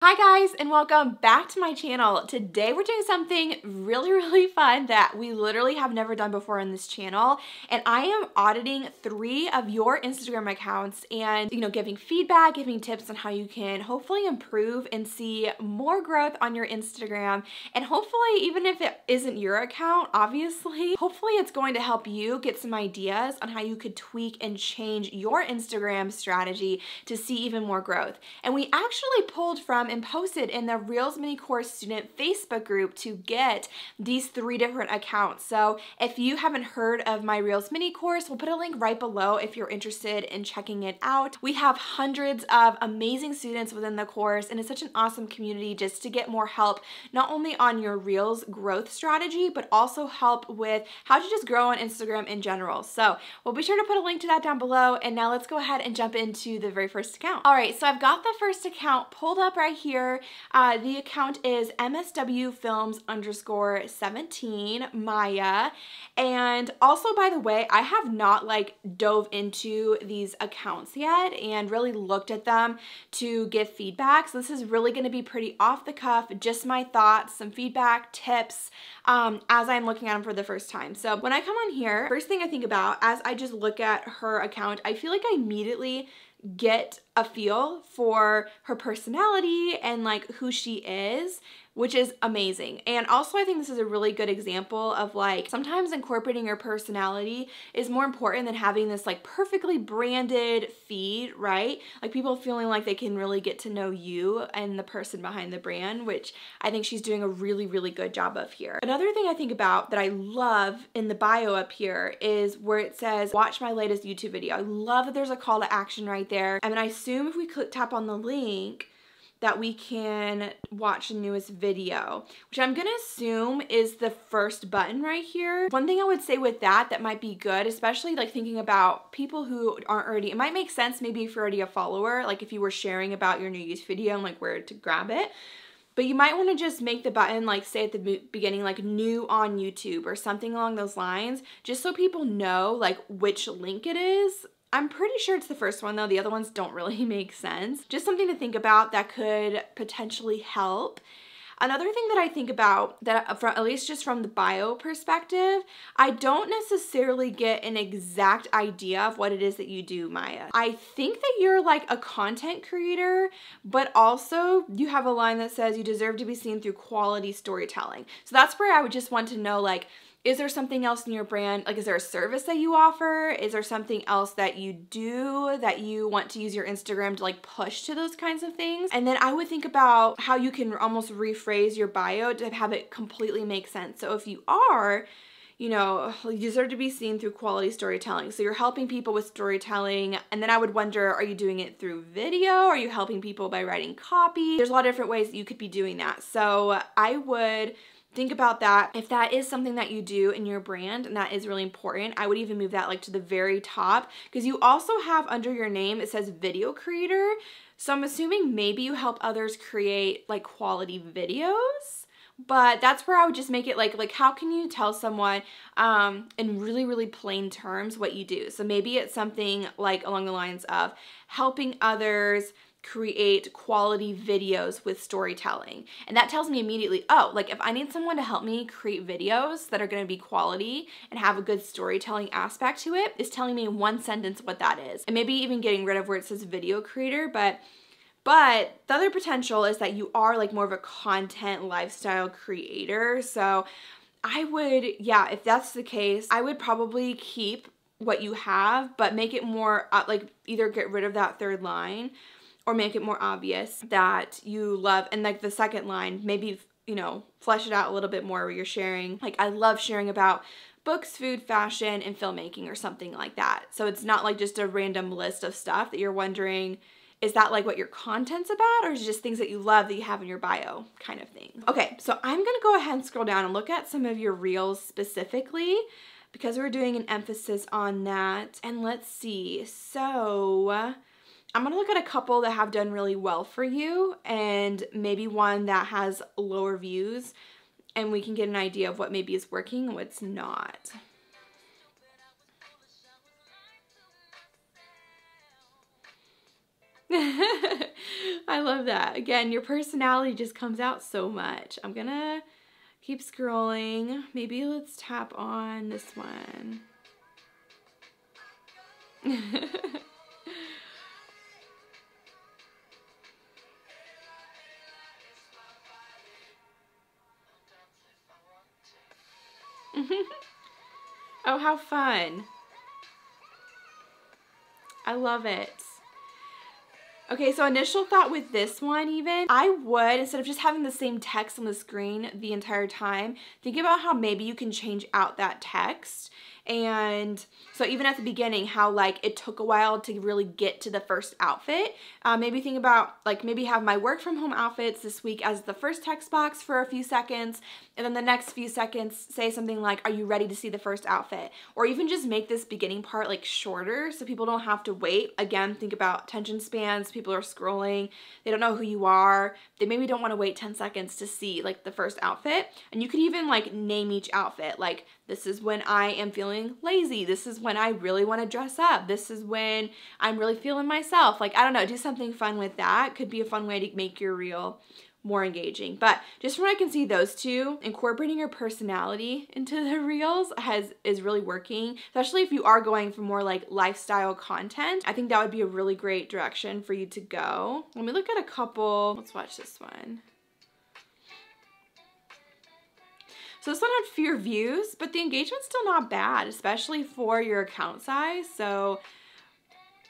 Hi guys, and welcome back to my channel. Today we're doing something really fun that we literally have never done before on this channel, and I am auditing 3 of your Instagram accounts and giving feedback, giving tips on how you can hopefully improve and see more growth on your Instagram. And hopefully, even if it isn't your account, obviously, hopefully it's going to help you get some ideas on how you could tweak and change your Instagram strategy to see even more growth. And we actually pulled from and posted in the Reels Mini Course student Facebook group to get these 3 different accounts. So if you haven't heard of my Reels Mini Course, we'll put a link right below if you're interested in checking it out. We have hundreds of amazing students within the course, and it's such an awesome community just to get more help, not only on your Reels growth strategy, but also help with how to just grow on Instagram in general. So we'll be sure to put a link to that down below. And now let's go ahead and jump into the very first account. All right, so I've got the first account pulled up right here. The account is MSWFilms_17 Maya. And also, by the way, I have not dove into these accounts yet and really looked at them to give feedback. So this is really going to be pretty off the cuff, just my thoughts, some feedback, tips, as I'm looking at them for the first time. So when I come on here, first thing I think about as I just look at her account, I feel like I immediately get a feel for her personality and who she is, which is amazing. And also I think this is a really good example of sometimes incorporating your personality is more important than having this perfectly branded feed, right? People feeling like they can really get to know you and the person behind the brand, which I think she's doing a really good job of here. Another thing I think about that I love in the bio up here is where it says, watch my latest YouTube video. I love that there's a call to action right there. I mean, I assume if we tap on the link that we can watch the newest video, which I'm gonna assume is the first button right here. One thing I would say with that might be good, especially thinking about people who aren't already, it might make sense maybe if you're already a follower, if you were sharing about your newest video and where to grab it. But you might want to just make the button say at the beginning new on YouTube or something along those lines, just so people know which link it is. I'm pretty sure it's the first one though. The other ones don't really make sense. Just something to think about that could potentially help. Another thing that I think about, that at least just from the bio perspective, I don't necessarily get an exact idea of what it is that you do, Maya. I think that you're a content creator, but also you have a line that says you deserve to be seen through quality storytelling. So that's where I would just want to know, is there something else in your brand? Is there a service that you offer? Is there something else that you do that you want to use your Instagram to push to those kinds of things? And then I would think about how you can almost rephrase your bio to have it completely make sense. So if you are, you deserve to be seen through quality storytelling. So you're helping people with storytelling. And then I would wonder, are you doing it through video? Are you helping people by writing copy? There's a lot of different ways that you could be doing that. So I would think about that. If that is something that you do in your brand and that is really important, I would even move that to the very top, because you also have under your name, it says video creator. So I'm assuming maybe you help others create quality videos. But that's where I would just make it how can you tell someone in really plain terms what you do? So maybe it's something along the lines of helping others create quality videos with storytelling. And that tells me immediately, oh, if I need someone to help me create videos that are going to be quality and have a good storytelling aspect to it, is telling me in one sentence what that is. And maybe even getting rid of where it says video creator, but the other potential is that you are more of a content lifestyle creator. So I would, yeah, if that's the case, I would probably keep what you have, but make it more either get rid of that third line or make it more obvious that you love, and the second line, maybe, flesh it out a little bit more where you're sharing, I love sharing about books, food, fashion, and filmmaking or something like that. So it's not just a random list of stuff that you're wondering, is that what your content's about, or is it just things that you love that you have in your bio kind of thing? Okay, so I'm gonna go ahead and scroll down and look at some of your reels specifically, because we're doing an emphasis on that. And let's see, so I'm gonna look at a couple that have done really well for you and maybe one that has lower views, and we can get an idea of what maybe is working and what's not. I love that. Again, your personality just comes out so much. I'm gonna keep scrolling. Maybe let's tap on this one. Oh, how fun. I love it. Okay, so initial thought with this one even, I would, instead of just having the same text on the screen the entire time, think about how maybe you can change out that text. And so even at the beginning, how like it took a while to really get to the first outfit. Maybe think about like maybe have my work from home outfits this week as the first text box for a few seconds. And then the next few seconds say something like, are you ready to see the first outfit? Or even just make this beginning part like shorter so people don't have to wait. Again, think about attention spans. People are scrolling. They don't know who you are. They maybe don't want to wait 10 seconds to see like the first outfit. And you could even like name each outfit. Like, this is when I am feeling lazy. This is when I really want to dress up. This is when I'm really feeling myself. Like, I don't know, do something fun with that. Could be a fun way to make your reel more engaging. But just from what I can see, those two, incorporating your personality into the reels is really working, especially if you are going for more like lifestyle content. I think that would be a really great direction for you to go. Let me look at a couple. Let's watch this one. So this one had fewer views, but the engagement's still not bad, especially for your account size. So,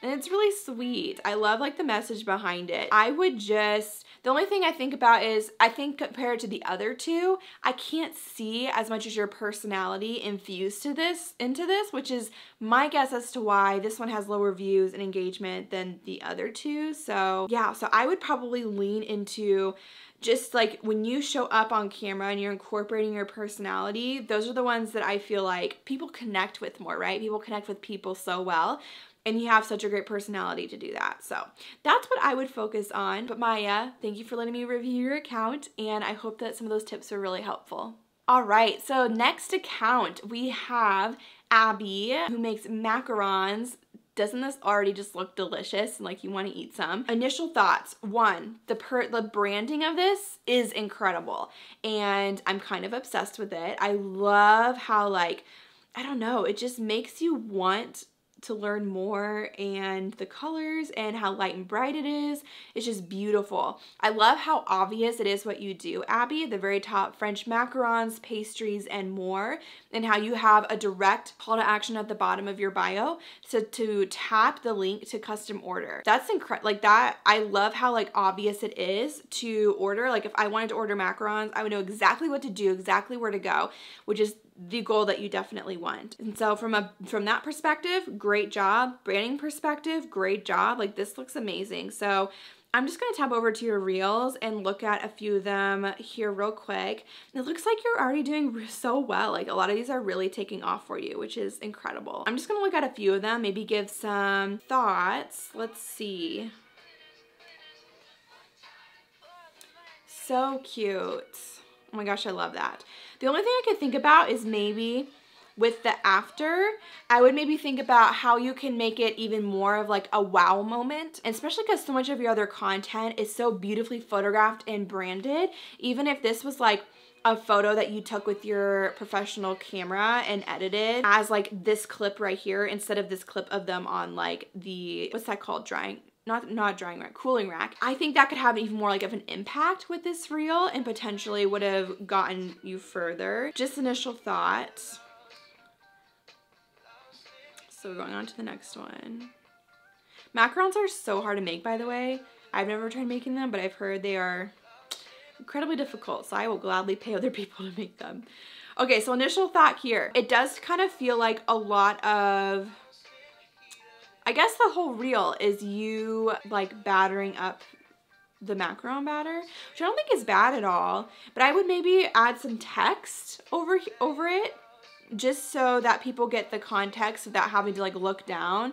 and it's really sweet. I love like the message behind it. I would just, the only thing I think about is, I think compared to the other two, I can't see as much as your personality infused into this, which is my guess as to why this one has lower views and engagement than the other two. So yeah, so I would probably lean into just like when you show up on camera and you're incorporating your personality, those are the ones that I feel like people connect with more, right? People connect with people so well. And you have such a great personality to do that. So that's what I would focus on. But Maya, thank you for letting me review your account. And I hope that some of those tips were really helpful. All right, so next account, we have Abby, who makes macarons. Doesn't this already just look delicious and like you want to eat some? Initial thoughts. One, the branding of this is incredible. And I'm kind of obsessed with it. I love how like, I don't know, it just makes you want to learn more, and the colors and how light and bright it is. It's just beautiful. I love how obvious it is what you do, Abby. At the very top, French macarons, pastries, and more, and how you have a direct call to action at the bottom of your bio to tap the link to custom order. That's incredible. Like that, I love how like obvious it is to order. Like if I wanted to order macarons, I would know exactly what to do, exactly where to go, which is the goal that you definitely want. And so from that perspective, great job. Branding perspective, great job. Like this looks amazing. So I'm just gonna tab over to your reels and look at a few of them here real quick. It looks like you're already doing so well. Like a lot of these are really taking off for you, which is incredible. I'm just gonna look at a few of them, maybe give some thoughts. Let's see. So cute. Oh my gosh, I love that. The only thing I could think about is maybe with the after, I would maybe think about how you can make it even more of like a wow moment, and especially because so much of your other content is so beautifully photographed and branded. Even if this was like a photo that you took with your professional camera and edited as like this clip right here, instead of this clip of them on like the, what's that called, not drying rack, cooling rack. I think that could have even more like of an impact with this reel and potentially would have gotten you further. Just initial thoughts. So we're going on to the next one. Macarons are so hard to make, by the way. I've never tried making them, but I've heard they are incredibly difficult, so I will gladly pay other people to make them. Okay, so initial thought here. It does kind of feel like a lot of, I guess the whole reel is you like battering up the macaron batter, which I don't think is bad at all, but I would maybe add some text over it just so that people get the context without having to like look down.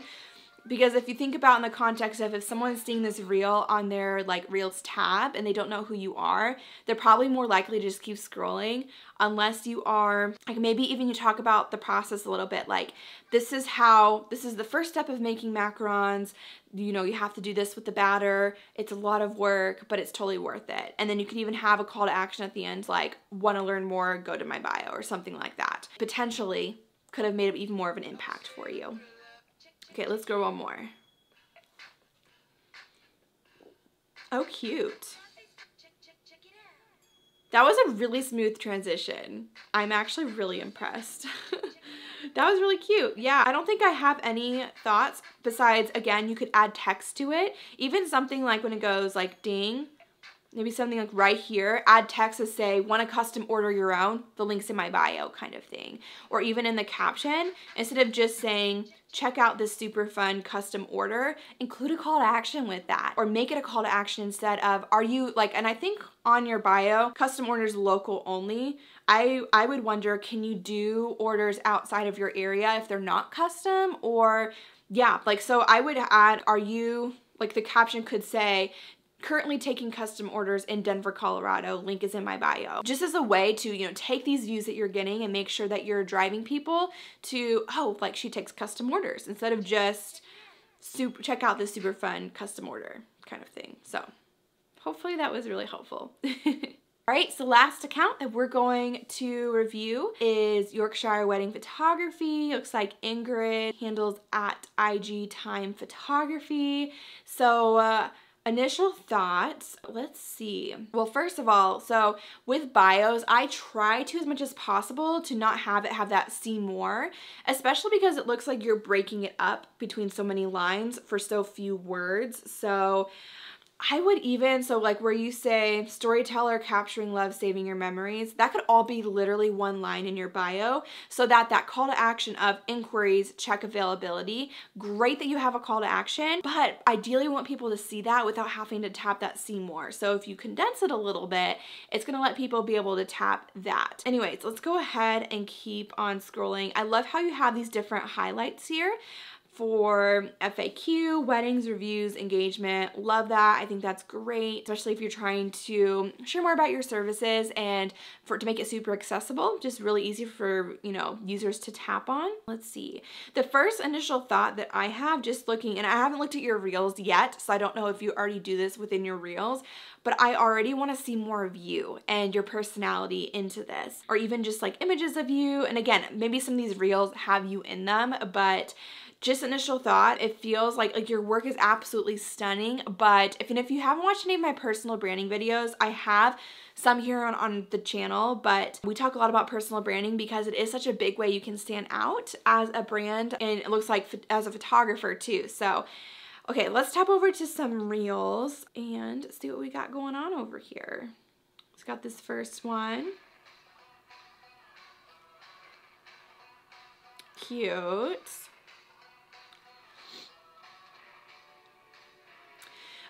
Because if you think about in the context of if someone's seeing this reel on their like Reels tab and they don't know who you are, they're probably more likely to just keep scrolling unless you are, like maybe even you talk about the process a little bit, like this is the first step of making macarons, you know, you have to do this with the batter, it's a lot of work, but it's totally worth it. And then you can even have a call to action at the end, like want to learn more, go to my bio or something like that. Potentially could have made even more of an impact for you. Okay, let's go one more. Oh, cute. That was a really smooth transition. I'm actually really impressed. That was really cute. Yeah, I don't think I have any thoughts besides, again, you could add text to it. Even something like when it goes like ding, maybe something like right here, add text to say, want to custom order your own? The link's in my bio kind of thing. Or even in the caption, instead of just saying, check out this super fun custom order, include a call to action with that. Or make it a call to action instead of, are you like, and I think on your bio, custom orders local only. I would wonder, can you do orders outside of your area if they're not custom? Or yeah, like, so I would add, are you, like the caption could say, currently taking custom orders in Denver, Colorado, link is in my bio. Just as a way to, you know, take these views that you're getting and make sure that you're driving people to, oh, like she takes custom orders instead of just check out this super fun custom order kind of thing. So hopefully that was really helpful. All right, so last account that we're going to review is Yorkshire Wedding Photography. Looks like Ingrid handles at IG Time Photography. So initial thoughts, let's see. Well, first of all, so with bios, I try to as much as possible to not have it have that see more, especially because it looks like you're breaking it up between so many lines for so few words. So I would even, so like where you say storyteller capturing love, saving your memories, that could all be literally one line in your bio so that that call to action of inquiries, check availability, great that you have a call to action, but ideally we want people to see that without having to tap that see more. So if you condense it a little bit, it's gonna let people be able to tap that. Anyways, let's go ahead and keep on scrolling. I love how you have these different highlights here for FAQ, weddings, reviews, engagement. Love that. I think that's great, especially if you're trying to share more about your services and to make it super accessible, just really easy for, you know, users to tap on. Let's see. The first initial thought that I have just looking, and I haven't looked at your reels yet, so I don't know if you already do this within your reels, but I already want to see more of you and your personality into this, or even just like images of you. And again, maybe some of these reels have you in them, but just initial thought, it feels like your work is absolutely stunning. But if you haven't watched any of my personal branding videos, I have some here on the channel, but we talk a lot about personal branding because it is such a big way you can stand out as a brand, and it looks like as a photographer too. So okay, let's tap over to some reels and see what we got going on over here. Let's got this first one. Cute.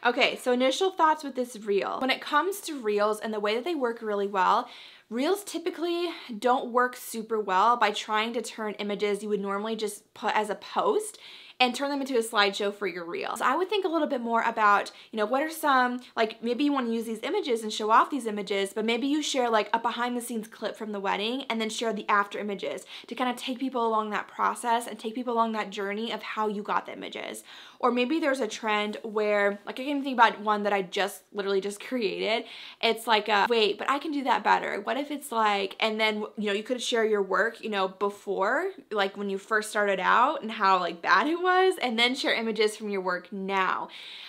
Okay, so initial thoughts with this reel. When it comes to reels and the way that they work really well, reels typically don't work super well by trying to turn images you would normally just put as a post and turn them into a slideshow for your reel. So I would think a little bit more about, you know, what are some, like maybe you want to use these images and show off these images, but maybe you share like a behind the scenes clip from the wedding and then share the after images to kind of take people along that process and take people along that journey of how you got the images. Or maybe there's a trend where, like I can think about one that I literally just created. It's like, wait, but I can do that better. What if it's like, and then, you know, you could share your work, you know, before, like when you first started out and how like bad it was, and then share images from your work now.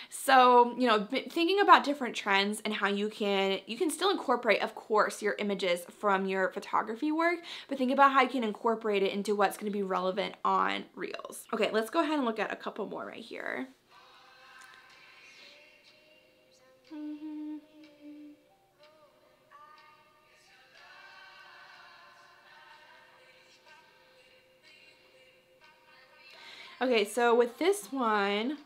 So, you know, thinking about different trends and how you can still incorporate, of course, your images from your photography work, but think about how you can incorporate it into what's going to be relevant on reels. Okay, let's go ahead and look at a couple more right here. Okay, so with this one,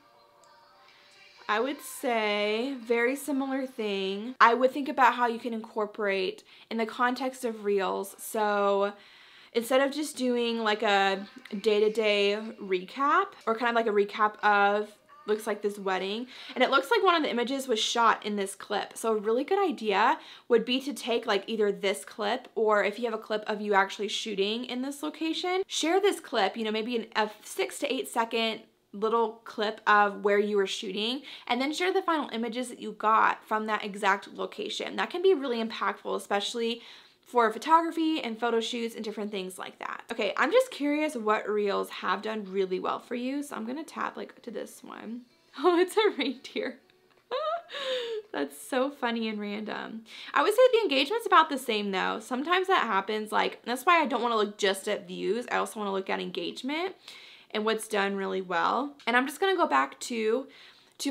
I would say very similar thing. I would think about how you can incorporate in the context of reels. So instead of just doing like a day-to-day recap or kind of like a recap of looks like this wedding, and it looks like one of the images was shot in this clip. So a really good idea would be to take like either this clip, or if you have a clip of you actually shooting in this location, share this clip, you know, maybe a 6 to 8 second little clip of where you were shooting, and then share the final images that you got from that exact location. That can be really impactful, especially for photography and photo shoots and different things like that. Okay, I'm just curious what reels have done really well for you. So I'm gonna tap like to this one. Oh, it's a reindeer. That's so funny and random. I would say the engagement's about the same though. Sometimes that happens, like, that's why I don't wanna look just at views. I also wanna look at engagement and what's done really well. And I'm just gonna go back to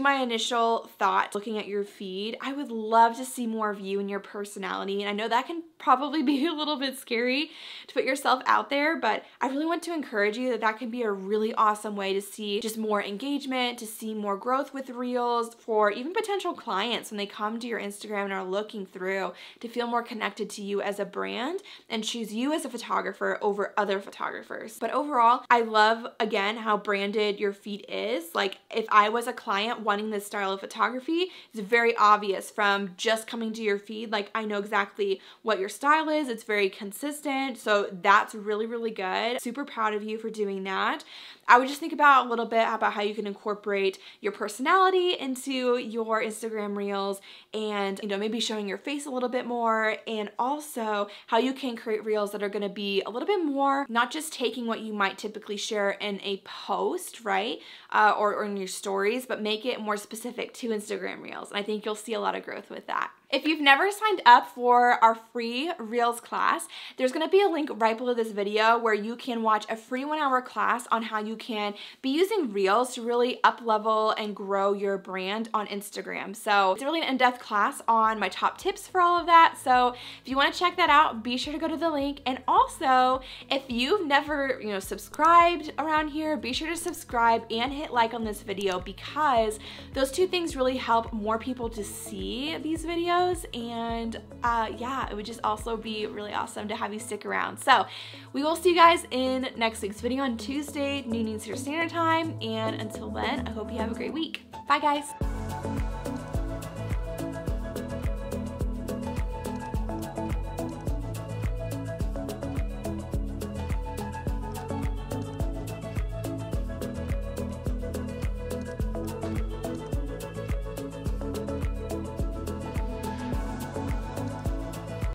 my initial thought looking at your feed. I would love to see more of you and your personality, and I know that can probably be a little bit scary to put yourself out there, but I really want to encourage you that that can be a really awesome way to see just more engagement, to see more growth with reels, for even potential clients when they come to your Instagram and are looking through, to feel more connected to you as a brand and choose you as a photographer over other photographers. But overall, I love, again, how branded your feed is. Like, if I was a client wanting this style of photography, it's very obvious from just coming to your feed. Like, I know exactly what your style is. It's very consistent. So that's really, really good. Super proud of you for doing that. I would just think about a little bit about how you can incorporate your personality into your Instagram reels, and, you know, maybe showing your face a little bit more, and also how you can create reels that are going to be a little bit more, not just taking what you might typically share in a post, right? Or in your stories, but make it more specific to Instagram reels. And I think you'll see a lot of growth with that. If you've never signed up for our free Reels class, there's gonna be a link right below this video where you can watch a free 1-hour class on how you can be using Reels to really up-level and grow your brand on Instagram. So it's really an in-depth class on my top tips for all of that. So if you wanna check that out, be sure to go to the link. And also, if you've never, you know, subscribed around here, be sure to subscribe and hit like on this video, because those two things really help more people to see these videos. And yeah, it would just also be really awesome to have you stick around. So we will see you guys in next week's video on Tuesday, noon Eastern Standard Time. And until then, I hope you have a great week. Bye guys.